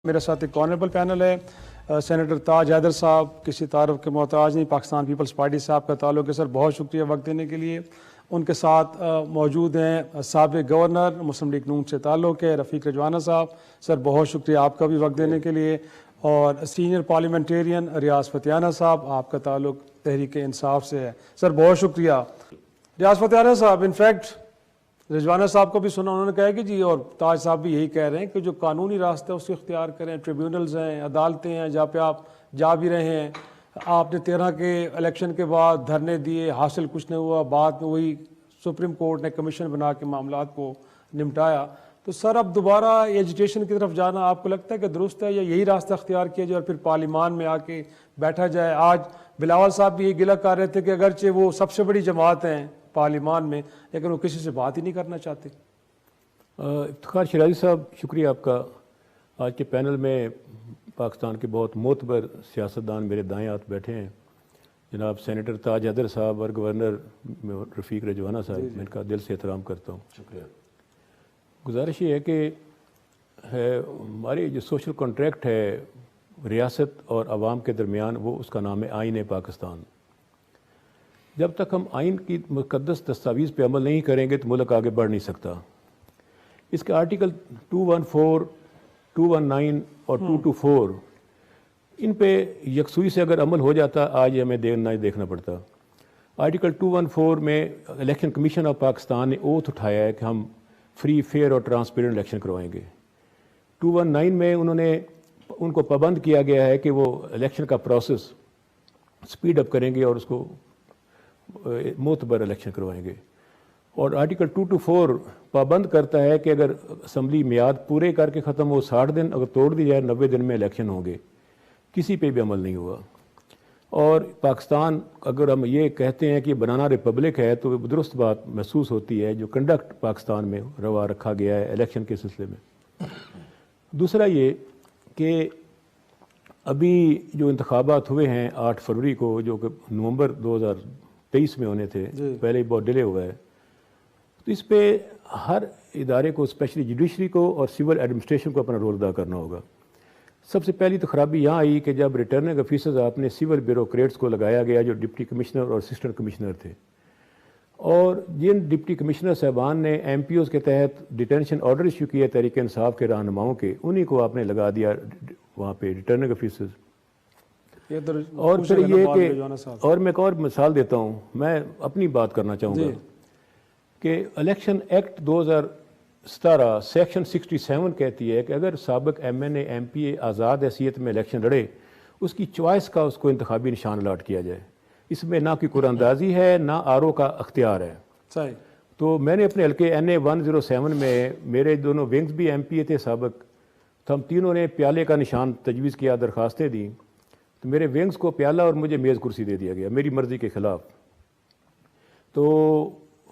میرے ساتھ ایک آنریبل پینل ہے، سینیٹر تاج حیدر صاحب کسی تعارف کے محتاج نہیں، پاکستان پیپلز پارٹی صاحب کا تعلق ہے۔ سر بہت شکریہ وقت دینے کے لیے۔ ان کے ساتھ موجود ہیں سابق گورنر مسلم لیگ نون سے تعلق ہے رفیق رجوانہ صاحب، سر بہت شکریہ آپ کا بھی وقت دینے کے لیے۔ اور سینئر پارلیمنٹیرین ریاض فتیانہ صاحب، آپ کا تعلق تحریک انصاف سے ہے، سر بہت شکریہ۔ ریاض فتیانہ صاحب، انفیکٹ رجوانہ صاحب کو بھی سنا، انہوں نے کہا کہ جی، اور تاج صاحب بھی یہی کہہ رہے ہیں کہ جو قانونی راستہ ہے اس کو اختیار کریں، ٹریبیونلز ہیں، عدالتیں ہیں جہاں پہ آپ جا بھی رہے ہیں۔ آپ نے 13 کے الیکشن کے بعد دھرنے دیے، حاصل کچھ نہیں ہوا، بعد میں وہی سپریم کورٹ نے کمیشن بنا کے معاملات کو نمٹایا۔ تو سر اب دوبارہ ایجوٹیشن کی طرف جانا آپ کو لگتا ہے کہ درست ہے، یا یہی راستہ اختیار کیا جائے اور پھر پارلیمان میں آ کے بیٹھا جائے؟ آج بلاول صاحب بھی یہ گلہ کر رہے تھے کہ اگرچہ وہ سب سے بڑی جماعت ہیں پارلیمان میں، لیکن وہ کسی سے بات ہی نہیں کرنا چاہتے۔ افتخار شیرازی صاحب، شکریہ آپ کا۔ آج کے پینل میں پاکستان کے بہت معتبر سیاستدان میرے دائیں ہاتھ بیٹھے ہیں، جناب سینیٹر تاج حیدر صاحب اور گورنر رفیق رجوانہ صاحب، میں ان کا دل سے احترام کرتا ہوں۔ شکریہ۔ گزارش یہ ہے کہ ہماری جو سوشل کنٹریکٹ ہے ریاست اور عوام کے درمیان، وہ اس کا نام ہے آئین پاکستان۔ جب تک ہم آئین کی مقدس دستاویز پہ عمل نہیں کریں گے تو ملک آگے بڑھ نہیں سکتا۔ اس کے آرٹیکل 214، 219 اور 224 ان پہ یکسوئی سے اگر عمل ہو جاتا، آج ہمیں نہ دیکھنا پڑتا۔ آرٹیکل 214 میں الیکشن کمیشن آف پاکستان نے اوتھ اٹھایا ہے کہ ہم فری، فیئر اور ٹرانسپیرنٹ الیکشن کروائیں گے۔ 219 میں ان کو پابند کیا گیا ہے کہ وہ الیکشن کا پروسیس سپیڈ اپ کریں گے اور اس کو معتبر الیکشن کروائیں گے۔ اور آرٹیکل 224 پابند کرتا ہے کہ اگر اسمبلی میعاد پورے کر کے ختم ہو 60 دن، اگر توڑ دی جائے 90 دن میں الیکشن ہوں گے۔ کسی پہ بھی عمل نہیں ہوا۔ اور پاکستان، اگر ہم یہ کہتے ہیں کہ بنانا ریپبلک ہے، تو درست بات محسوس ہوتی ہے جو کنڈکٹ پاکستان میں روا رکھا گیا ہے الیکشن کے سلسلے میں۔ دوسرا یہ کہ ابھی جو انتخابات ہوئے ہیں 8 فروری کو، جو کہ نومبر 2023 میں ہونے تھے، پہلے ہی بہت ڈیلے ہوا ہے، تو اس پہ ہر ادارے کو، اسپیشلی جوڈیشری کو اور سول ایڈمنسٹریشن کو اپنا رول ادا کرنا ہوگا۔ سب سے پہلی تو خرابی یہاں آئی کہ جب ریٹرننگ آفیسرز آپ نے سول بیوروکریٹس کو لگایا گیا جو ڈپٹی کمشنر اور اسسٹنٹ کمشنر تھے، اور جن ڈپٹی کمشنر صاحبان نے ایم پی اوز کے تحت ڈیٹینشن آرڈر ایشو کیے تحریک انصاف کے رہنماؤں کے، انہی کو آپ نے لگا دیا وہاں پہ ریٹرننگ آفیسرز۔ اور پھر یہ کہ اور میں ایک اور مثال دیتا ہوں، میں اپنی بات کرنا چاہوں گا کہ الیکشن ایکٹ 2017 سیکشن 67 کہتی ہے کہ اگر سابق ایم این اے، ایم پی اے آزاد حیثیت میں الیکشن لڑے، اس کی چوائس کا اس کو انتخابی نشان الاٹ کیا جائے۔ اس میں نہ کوئی قرآن اندازی ہے، نہ آر او کا اختیار ہے۔ صحیح۔ تو میں نے اپنے حلقے NA 107 میں، میرے دونوں ونگز بھی ایم پی اے تھے سابق، تو ہم تینوں نے پیالے کا نشان تجویز کیا، درخواستیں دیں، تو میرے ونگز کو پیالہ اور مجھے میز کرسی دے دیا گیا میری مرضی کے خلاف۔ تو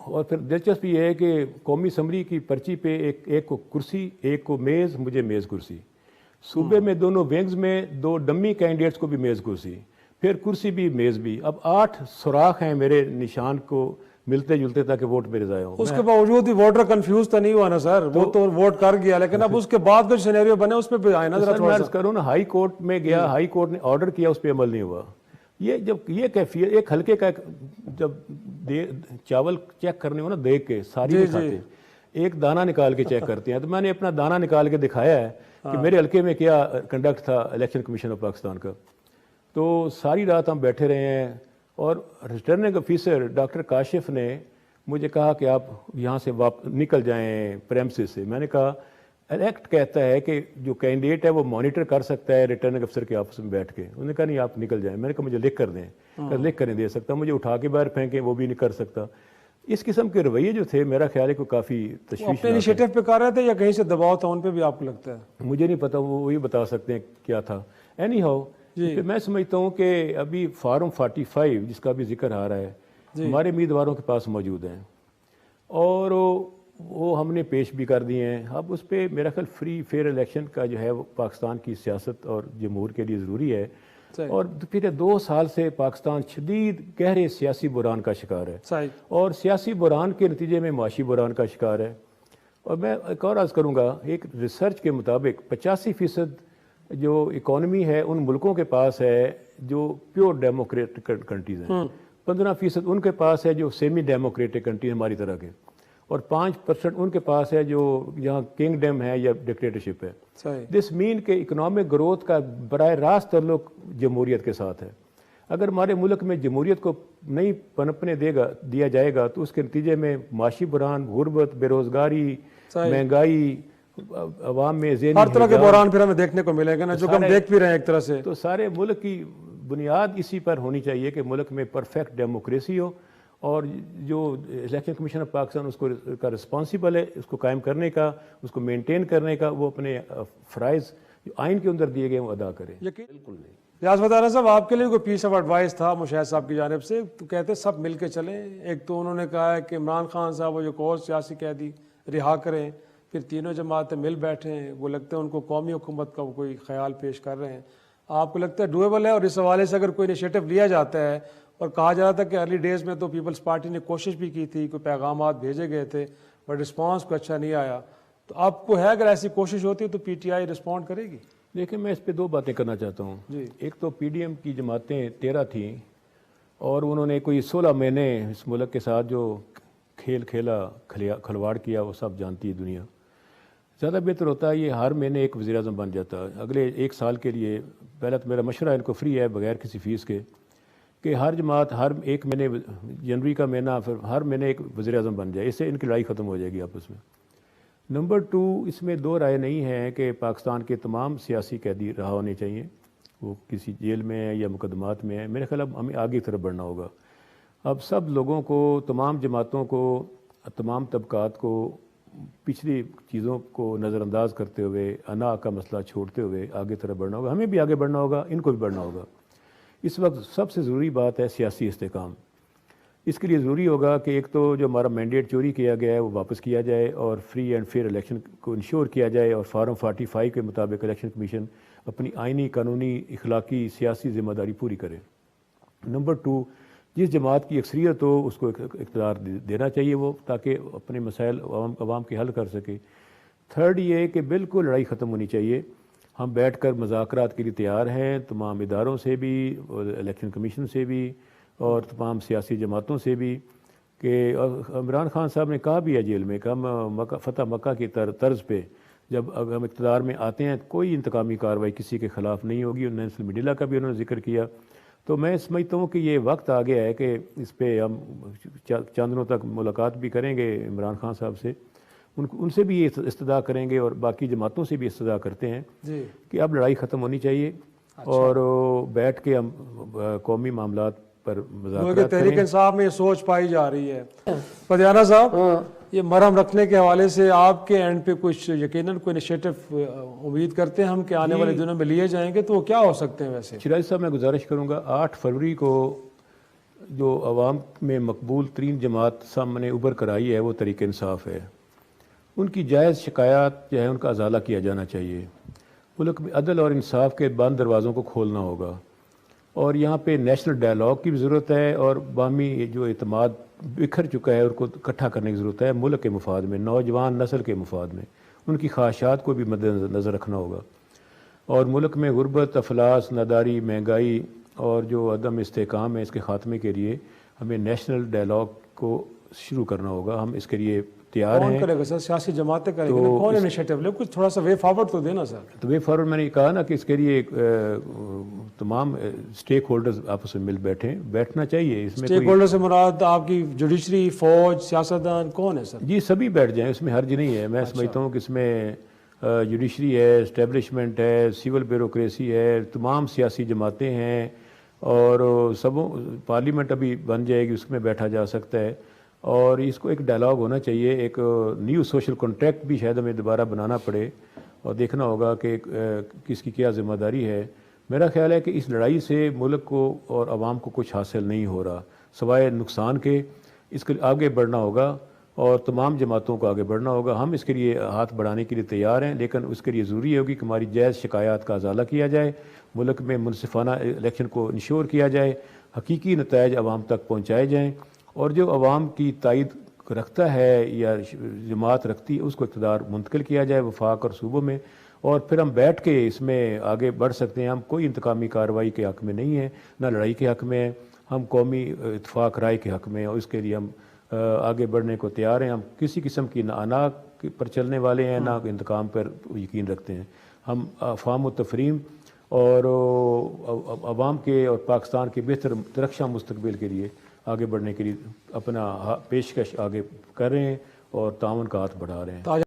اور پھر دلچسپ یہ ہے کہ قومی اسمبلی کی پرچی پہ ایک کو کرسی، ایک کو میز، مجھے میز کرسی۔ صوبے میں دونوں ونگز میں 2 ڈمی کینڈیڈیٹس کو بھی میز کرسی، پھر کرسی بھی میز بھی۔ اب 8 سوراخ ہیں میرے نشان کو ملتے جلتے تاکہ ووٹ میرے ضائع ہوں۔ اس کے باوجود بھی ووٹر کنفیوز تو نہیں ہوا نا سر؟ وہ تو ووٹ کر گیا، لیکن اب اس کے بعد جو سینیریو بنے اس پہ بھی آئے نا ذرا تھوڑا سا۔ کروں نا، ہائی کورٹ میں گیا، ہائی کورٹ نے آرڈر کیا، اس پہ عمل نہیں ہوا۔ یہ جب یہ کیفیت ایک حلقے کا، جب چاول چیک کرنے ہو نا دیکھ کے، ساری نہیں کھاتے، ایک دانہ نکال کے چیک کرتے ہیں، تو میں نے اپنا دانہ نکال کے دکھایا ہے کہ میرے حلقے میں کیا کنڈکٹ تھا الیکشن کمیشن آف پاکستان کا۔ تو ساری رات ہم بیٹھے رہے ہیں، اور ریٹرننگ آفیسر ڈاکٹر کاشف نے مجھے کہا کہ آپ یہاں سے نکل جائیں پریمسز سے۔ میں نے کہا ایکٹ کہتا ہے کہ جو کینڈیڈیٹ ہے وہ مانیٹر کر سکتا ہے ریٹرننگ افسر کے آفس میں بیٹھ کے۔ انہوں نے کہا نہیں آپ نکل جائیں۔ میں نے کہا مجھے لکھ کر دیں۔ لکھ کر نہیں دے سکتا، مجھے اٹھا کے باہر پھینکیں وہ بھی نہیں کر سکتا۔ اس قسم کے رویے جو تھے، میرا خیال ہے کہ کافی تشویش اپنے انیشیٹو پہ کر رہے تھے یا کہیں سے دباؤ تھا ان پہ بھی آپ کو لگتا ہے؟ مجھے نہیں پتا، وہ وہی بتا سکتے ہیں کیا تھا۔ اینی ہاؤ میں سمجھتا ہوں کہ ابھی فارم 45 جس کا بھی ذکر آ رہا ہے ہمارے امیدواروں کے پاس موجود ہیں، اور وہ ہم نے پیش بھی کر دیے ہیں۔ اب اس پہ میرا خیال فری فیئر الیکشن کا جو ہے وہ پاکستان کی سیاست اور جمہور کے لیے ضروری ہے۔ اور پھر 2 سال سے پاکستان شدید گہرے سیاسی بحران کا شکار ہے، اور سیاسی بحران کے نتیجے میں معاشی بحران کا شکار ہے۔ اور میں ایک اور عرض کروں گا، ایک ریسرچ کے مطابق 85% جو اکانومی ہے ان ملکوں کے پاس ہے جو پیور ڈیموکریٹک کنٹریز ہیں، 15% ان کے پاس ہے جو سیمی ڈیموکریٹک کنٹری ہماری طرح کے، اور 5% ان کے پاس ہے جو یہاں کنگڈم ہے یا ڈکٹیٹرشپ ہے. دس مین کہ اکنامک گروتھ کا براہ راست تعلق جمہوریت کے ساتھ ہے. اگر ہمارے ملک میں جمہوریت کو نہیں پنپنے دیا جائے گا تو اس کے نتیجے میں معاشی بحران، غربت، بے روزگاری، مہنگائی، عوام میں ذہنی ہر طرح کے بحران پھر ہمیں دیکھنے کو ملے گا نا، جو کہ ہم دیکھ بھی رہے ہیں ایک طرح سے. تو سارے ملک کی بنیاد اسی پر ہونی چاہیے کہ ملک میں پرفیکٹ ڈیموکریسی ہو، اور جو الیکشن کمیشن آف پاکستان اس کو کا رسپانسیبل ہے اس کو قائم کرنے کا، اس کو مینٹین کرنے کا، وہ اپنے فرائض جو آئین کے اندر دیے گئے وہ ادا کرے. بالکل نہیں. ریاض فتح صاحب، آپ کے لیے کوئی پیس آف ایڈوائس تھا مشاہد صاحب کی جانب سے؟ تو کہتے ہیں سب مل کے چلیں. ایک تو انہوں نے کہا ہے کہ عمران خان صاحب وہ جو اور سیاسی قیدی رہا کریں، پھر تینوں جماعتیں مل بیٹھے ہیں، وہ لگتا ہے ان کو قومی حکومت کا کوئی خیال پیش کر رہے ہیں. آپ کو لگتا ہے ڈویبل ہے؟ اور اس حوالے سے اگر کوئی انیشیٹو لیا جاتا ہے، اور کہا جا رہا تھا کہ ارلی ڈیز میں تو پیپلز پارٹی نے کوشش بھی کی تھی، کوئی پیغامات بھیجے گئے تھے بٹ رسپانس کو اچھا نہیں آیا، تو آپ کو ہے اگر ایسی کوشش ہوتی تو پی ٹی آئی رسپونڈ کرے گی؟ دیکھیں، میں اس پہ 2 باتیں کرنا چاہتا ہوں. ایک تو پی ڈی ایم کی جماعتیں 13 تھیں، اور انہوں نے کوئی 16 مہینے اس ملک کے ساتھ جو کھیل کھیلا، کھلواڑ کیا، وہ سب جانتی ہے دنیا. زیادہ بہتر ہوتا ہے یہ ہر مہینے ایک وزیر اعظم بن جاتا ہے اگلے 1 سال کے لیے. پہلا تو میرا مشورہ ان کو فری ہے بغیر کسی فیس کے، کہ ہر جماعت ہر 1 مہینے، جنوری کا مہینہ، پھر ہر مہینے ایک وزیر اعظم بن جائے. اس سے ان کی لڑائی ختم ہو جائے گی آپس میں. نمبر 2، اس میں 2 رائے نہیں ہے کہ پاکستان کے تمام سیاسی قیدی رہا ہونے چاہیے، وہ کسی جیل میں ہے یا مقدمات میں ہے. میرے خیال اب ہمیں آگے کی طرف بڑھنا ہوگا. اب سب لوگوں کو، تمام جماعتوں کو، تمام طبقات کو پچھلی چیزوں کو نظر انداز کرتے ہوئے، انا کا مسئلہ چھوڑتے ہوئے آگے طرف بڑھنا ہوگا. ہمیں بھی آگے بڑھنا ہوگا، ان کو بھی بڑھنا ہوگا. اس وقت سب سے ضروری بات ہے سیاسی استحکام. اس کے لیے ضروری ہوگا کہ ایک تو جو ہمارا مینڈیٹ چوری کیا گیا ہے وہ واپس کیا جائے، اور فری اینڈ فیئر الیکشن کو انشور کیا جائے، اور فارم 45 کے مطابق الیکشن کمیشن اپنی آئینی، قانونی، اخلاقی، سیاسی ذمہ داری پوری کرے. نمبر 2، جس جماعت کی اکثریت ہو اس کو اقتدار دینا چاہیے وہ، تاکہ اپنے مسائل عوام کے حل کر سکے. 3rd یہ کہ بالکل لڑائی ختم ہونی چاہیے. ہم بیٹھ کر مذاکرات کے لیے تیار ہیں، تمام اداروں سے بھی، الیکشن کمیشن سے بھی، اور تمام سیاسی جماعتوں سے بھی. کہ عمران خان صاحب نے کہا بھی ہے جیل میں کہ ہم فتح مکہ کی طرز پہ جب ہم اقتدار میں آتے ہیں کوئی انتقامی کارروائی کسی کے خلاف نہیں ہوگی. نیلسن منڈیلا کا بھی انہوں نے ذکر کیا. تو میں سمجھتا ہوں کہ یہ وقت آ گیا ہے کہ اس پہ ہم چند دنوں تک ملاقات بھی کریں گے عمران خان صاحب سے، ان سے بھی یہ استدعا کریں گے، اور باقی جماعتوں سے بھی استدعا کرتے ہیں کہ اب لڑائی ختم ہونی چاہیے. اور بیٹھ کے ہم قومی معاملات پر مذاکرات کریں. تحریک انصاف میں یہ سوچ پائی جا رہی ہے. پدیانہ صاحب، یہ مرہم رکھنے کے حوالے سے آپ کے اینڈ پہ کچھ یقیناً کوئی انیشیٹو امید کرتے ہیں ہم کہ آنے والے دنوں میں لیے جائیں گے، تو وہ کیا ہو سکتے ہیں؟ ویسے شیراز صاحب، میں گزارش کروں گا 8 فروری کو جو عوام میں مقبول ترین جماعت سامنے ابھر کر آئی ہے وہ تحریک انصاف ہے. ان کی جائز شکایات جو ہے ان کا ازالہ کیا جانا چاہیے. ملک میں عدل اور انصاف کے بند دروازوں کو کھولنا ہوگا، اور یہاں پہ نیشنل ڈائلاگ کی بھی ضرورت ہے، اور باہمی جو اعتماد بکھر چکا ہے ان کو اکٹھا کرنے کی ضرورت ہے ملک کے مفاد میں، نوجوان نسل کے مفاد میں. ان کی خواہشات کو بھی مد نظر رکھنا ہوگا. اور ملک میں غربت، افلاس، ناداری، مہنگائی اور جو عدم استحکام ہے اس کے خاتمے کے لیے ہمیں نیشنل ڈائلاگ کو شروع کرنا ہوگا. ہم اس کے لیے تیار ہیں. کون کرے گا سر؟ سیاسی جماعتیں کریں گے؟ کون انیشیٹو لے؟ کچھ تھوڑا سا وے فارورڈ تو دینا سر. تو وے فارورڈ میں نے کہا نا کہ اس کے لیے تمام اسٹیک ہولڈرز آپس میں مل بیٹھنا چاہیے. اس میں اسٹیک ہولڈر سے مراد آپ کی جوڈیشری، فوج، سیاستدان کون ہے سر؟ جی سبھی بیٹھ جائیں، اس میں حرج نہیں ہے. میں سمجھتا ہوں کہ اس میں جوڈیشری ہے، اسٹیبلشمنٹ ہے، سول بیوروکریسی ہے، تمام سیاسی جماعتیں ہیں، اور پارلیمنٹ ابھی بن جائے گی، اس میں بیٹھا جا سکتا ہے. اور اس کو ایک ڈائلاگ ہونا چاہیے، ایک نیو سوشل کنٹریکٹ بھی شاید ہمیں دوبارہ بنانا پڑے، اور دیکھنا ہوگا کہ کس کی کیا ذمہ داری ہے. میرا خیال ہے کہ اس لڑائی سے ملک کو اور عوام کو کچھ حاصل نہیں ہو رہا سوائے نقصان کے. اس کے آگے بڑھنا ہوگا، اور تمام جماعتوں کو آگے بڑھنا ہوگا. ہم اس کے لیے ہاتھ بڑھانے کے لیے تیار ہیں، لیکن اس کے لیے ضروری ہوگی کہ ہماری جائز شکایات کا ازالہ کیا جائے، ملک میں منصفانہ الیکشن کو انشور کیا جائے، حقیقی نتائج عوام تک پہنچائے جائیں، اور جو عوام کی تائید رکھتا ہے یا جماعت رکھتی ہے اس کو اقتدار منتقل کیا جائے وفاق اور صوبوں میں. اور پھر ہم بیٹھ کے اس میں آگے بڑھ سکتے ہیں. ہم کوئی انتقامی کارروائی کے حق میں نہیں ہیں، نہ لڑائی کے حق میں ہیں. ہم قومی اتفاق رائے کے حق میں ہیں اور اس کے لیے ہم آگے بڑھنے کو تیار ہیں. ہم کسی قسم کی نہ انا پر چلنے والے ہیں، نہ انتقام پر یقین رکھتے ہیں. ہم افہام و تفہیم اور عوام کے اور پاکستان کے بہتر درخشاں مستقبل کے لیے آگے بڑھنے کے لیے اپنا پیشکش آگے کر رہے ہیں اور تعاون کا ہاتھ بڑھا رہے ہیں.